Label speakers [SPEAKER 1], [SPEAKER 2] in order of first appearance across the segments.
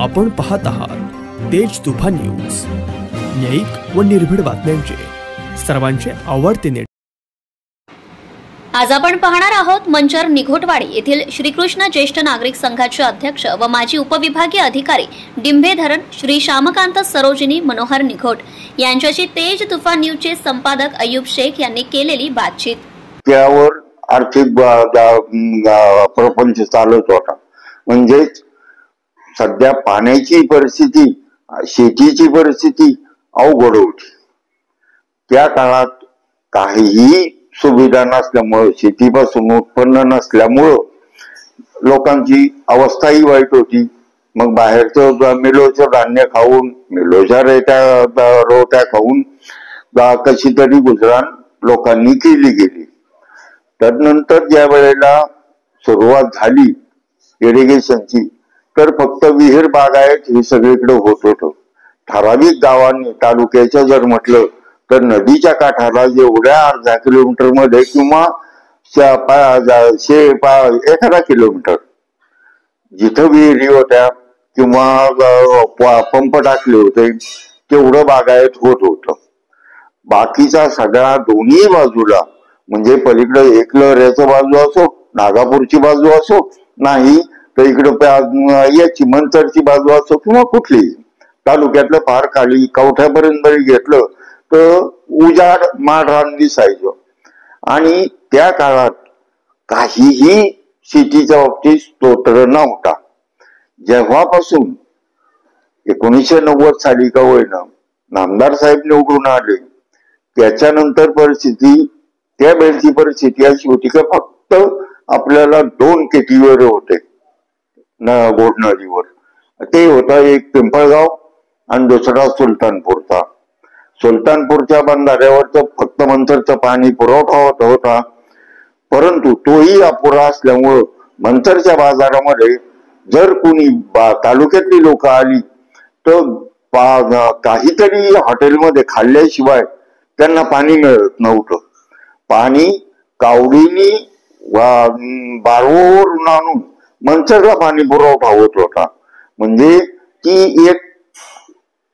[SPEAKER 1] आपण पाहत आहात तेज तुफान न्यूज, न्यायिक व निर्भीड बातम्यांचे सर्वांचे आवडते नेट।
[SPEAKER 2] आज आपण पाहणार आहोत मंचर निघोटवाडी येथील श्रीकृष्ण ज्येष्ठ नागरिक संघाचे अध्यक्ष व माजी उपविभागीय अधिकारी डिंभे धरण श्री श्यामकांत सरोजिनी मनोहर निघोट यांच्याशी तेज तुफान न्यूजचे संपादक अय्यूब शेख यांनी केलेली बातचीत।
[SPEAKER 3] त्यावर आर्थिक प्रपंच चालत होता। म्हणजे सध्या पाण्याची परिस्थिती, शेतीची परिस्थिती अवघड होती। त्या काळात काहीही सुविधा नसल्यामुळे, शेतीपासून उत्पन्न नसल्यामुळे लोकांची अवस्थाही वाईट होती। मग बाहेरचं मिलोचं धान्य खाऊन, मिलोच्या रोट्या खाऊन कशी तरी गुजराण लोकांनी केली गेली। त्यानंतर ज्या वेळेला सुरुवात झाली इरिगेशनची, तर फक्त विहीर बागायत हे सगळीकडे होत होतं। ठराविक गावांनी, तालुक्याचं जर म्हटलं तर नदीच्या काठाला जेवढ्या अर्धा किलोमीटर मध्ये किंवा 1 किलोमीटर जिथं विहिरी होत्या किंवा पंप टाकले होते तेवढं बागायत होत होतं। बाकीचा सगळा दोन्ही बाजूला, म्हणजे पलीकडे एकलहऱ्याचं बाजू असो, नागापूरची बाजू असो, नाही तर इकडं याची मंचरची बाजू असो किंवा कुठलीही, तालुक्यातलं फार खाली कवठ्यापर्यंत जरी घेतलं तर उजाड माळरान दिसायचं। आणि त्या काळात काहीही शेतीच्या बाबतीत स्तोत्र नव्हता। जेव्हापासून 1990 साली का होईना नामदार साहेब निवडून आले, त्याच्यानंतर परिस्थिती, त्या वेळची परिस्थिती अशी होती की फक्त आपल्याला 2 केटीवर होते घोड नदीवर। ते होतं एक पिंपळगाव आणि दुसरा सुलतानपूरचा। सुलतानपूरच्या बंधाऱ्यावर फक्त मंचरचं पाणी पुरवठा होत होता, परंतु तोही अपुरा असल्यामुळं मंचरच्या बाजारामध्ये जर कोणी तालुक्यातली लोक आली तर काहीतरी हॉटेलमध्ये खाल्ल्याशिवाय त्यांना पाणी मिळत नव्हतं। पाणी कावडीनी बारवून आणून मंचरला पाणी पुरवठा होत होता। म्हणजे ती एक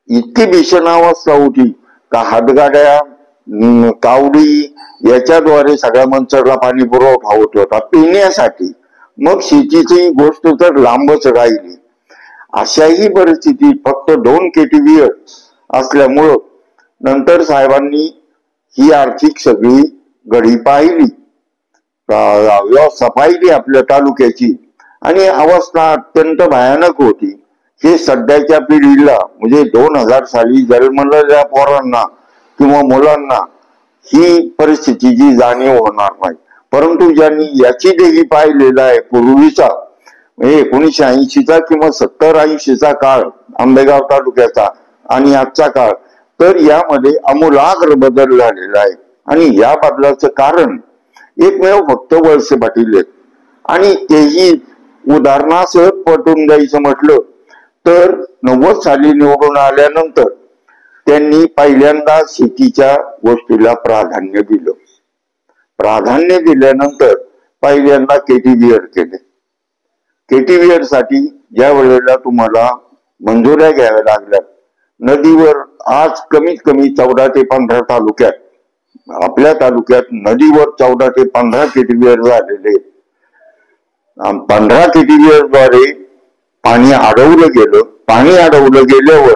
[SPEAKER 3] इतकी भीषण अवस्था होती का हातगाड्या, कावडी याच्याद्वारे सगळ्या मंचरला पाणी पुरवठा होत होता पिण्यासाठी। मग शेतीची गोष्ट तर लांबच राहिली। अशाही परिस्थितीत फक्त 2 केटीव्हीआर असल्यामुळं नंतर साहेबांनी ही आर्थिक सगळी गडी पाहिली, व्यवस्था पाहिली आपल्या तालुक्याची, आणि अवस्था अत्यंत भयानक होती। हे सध्याच्या पिढीला, म्हणजे 2000 साली जन्मलेल्या पोरांना किंवा मुलांना ही परिस्थितीची जाणीव होणार नाही। परंतु ज्यांनी याची देही पाहिलेला आहे पूर्वीचा, म्हणजे 1980चा किंवा 70-80चा काळ आंबेगाव तालुक्याचा आणि आजचा काळ, तर यामध्ये आमूलाग्र बदल झालेला आहे। आणि या बदलाचं कारण एकमेव फक्त वळसे पाटील आहेत। आणि तेही उदाहरणासह पटवून द्यायचं म्हटलं तर 90 साली निवडून आल्यानंतर त्यांनी पहिल्यांदा शेतीच्या गोष्टीला प्राधान्य दिलं। प्राधान्य दिल्यानंतर पहिल्यांदा केटीव्हीआर केले। केटीव्हीआर साठी ज्या वेळेला तुम्हाला मंजुऱ्या घ्याव्या लागल्या, नदीवर आज कमीत कमी 14 ते 15 तालुक्यात, आपल्या तालुक्यात नदीवर 14 ते 15 केटीव्हीआर झालेले। 15 केटीव्हीआर द्वारे पाणी अडवलं गेलं। पाणी अडवलं गेल्यावर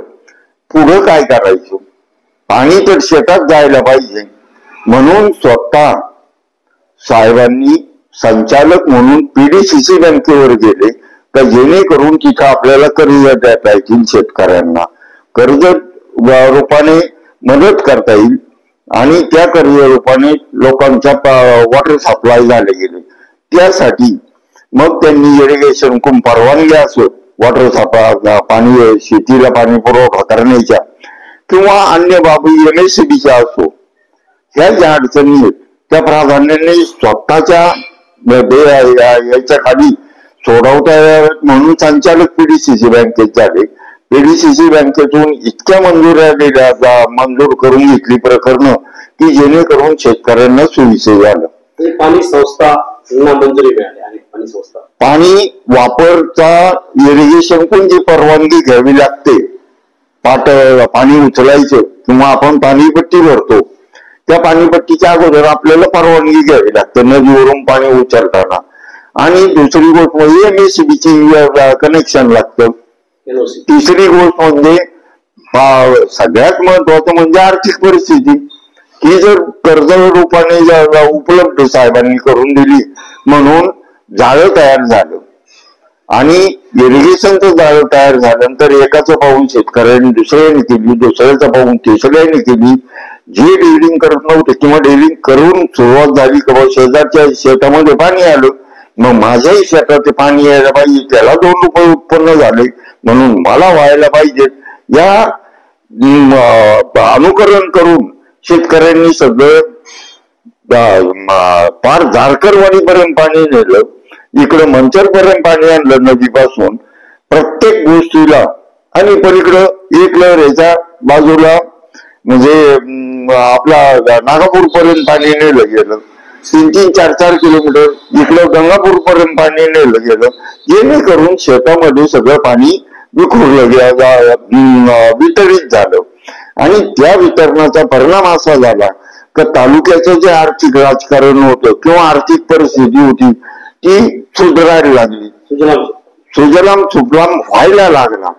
[SPEAKER 3] पुढं काय करायचं? पाणी तर शेतात जायला पाहिजे, म्हणून स्वतः साहेबांनी संचालक म्हणून पीडीसीसी बँकेवर गेले तर जेणेकरून तिथं आपल्याला कर्ज देता येतील, शेतकऱ्यांना कर्ज रूपाने मदत करता येईल आणि त्या कर्ज रूपाने लोकांच्या वॉटर सप्लाय झाले गेले। त्यासाठी मग त्यांनी इरिगेशन कडून परवानगी असो, वॉटर सप्लाय, पाणी, शेतीला पाणी पुरवठा करण्याच्या किंवा अन्य बाबी MSCBच्या असो, ह्या ज्या अडचणी आहेत त्या प्राधान्याने स्वतःच्या याच्या खाली सोडवता याव्यात म्हणून संचालक पीडीसीसी बँकेत झाले। पीडीसीसी बँकेतून इतक्या मंजुऱ्या दिल्या, मंजूर करून घेतली प्रकरणं की जेणेकरून शेतकऱ्यांना सोयीचं झालं।
[SPEAKER 4] पाणी संस्था मंजुरी मिळाली आणि
[SPEAKER 3] पाणी वापरचा इरिगेशन कोणती परवानगी घ्यावी लागते, पाणी उचलायचं किंवा आपण पाणीपट्टी भरतो, त्या पाणीपट्टीच्या अगोदर आपल्याला परवानगी घ्यावी लागते नदीवरून पाणी उचलताना. आणि दुसरी गोष्ट म्हणजे MSCBची कनेक्शन लागतं. तिसरी गोष्ट म्हणजे सगळ्यात महत्वाचं म्हणजे आर्थिक परिस्थिती. ही जर कर्ज रूपाने उपलब्ध साहेबांनी करून दिली म्हणून जाळं तयार झालं आणि इरिगेशनचं जाळं तयार झालं तर एकाचं पाहून शेतकऱ्यांनी दुसऱ्याने केली, दुसऱ्याचं पाहून तिसऱ्याने केली. जे डेअरिंग करत नव्हते किंवा डेअरिंग करून सुरुवात झाली किंवा शेजारच्या शेतामध्ये पाणी आलं, मग माझ्याही शेतात ते पाणी यायला पाहिजे, त्याला 2 रुपये उत्पन्न झाले म्हणून मला व्हायला पाहिजे. या अनुकरण करून शेतकऱ्यांनी सगळं फार झारकरवाडीपर्यंत पाणी नेलं, इकडं मंचरपर्यंत पाणी आणलं नदीपासून प्रत्येक गोष्टीला. आणि पलीकडं एक लहरेच्या बाजूला म्हणजे आपला नागापूर पर्यंत पाणी नेलं गेलं, 3-3, 4-4 किलोमीटर इकडं गंगापूर पर्यंत पाणी नेलं गेलं, जेणेकरून शेतामध्ये सगळं पाणी विखुरलं वितरित झालं. आणि त्या वितरणाचा परिणाम असा झाला की तालुक्याचं जे आर्थिक राजकारण होतं किंवा आर्थिक परिस्थिती होती ती सुधारायला लागली, सुजलाम सुफलाम व्हायला लागला.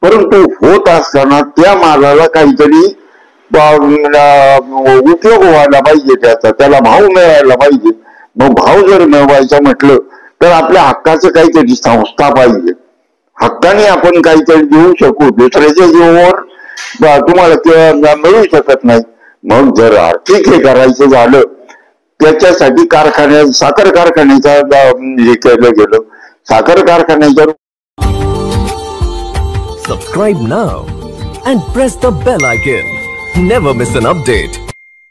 [SPEAKER 3] परंतु होत असताना त्या मालाला काहीतरी उपयोग व्हायला पाहिजे, त्याला भाव मिळायला पाहिजे. मग भाव जर मिळवायचा म्हटलं तर आपल्या हक्काचं काहीतरी संस्था पाहिजे, हक्काने आपण काहीतरी देऊ शकू, दुसऱ्याच्या जीवावर तुम्हाला मिळू शकत नाही. मग जर आर्थिक हे करायचं झालं त्याच्यासाठी साखर कारखान्याचा हे केलं गेलं. साखर कारखान्याच्या
[SPEAKER 4] Subscribe now and press the bell icon. Never miss an update.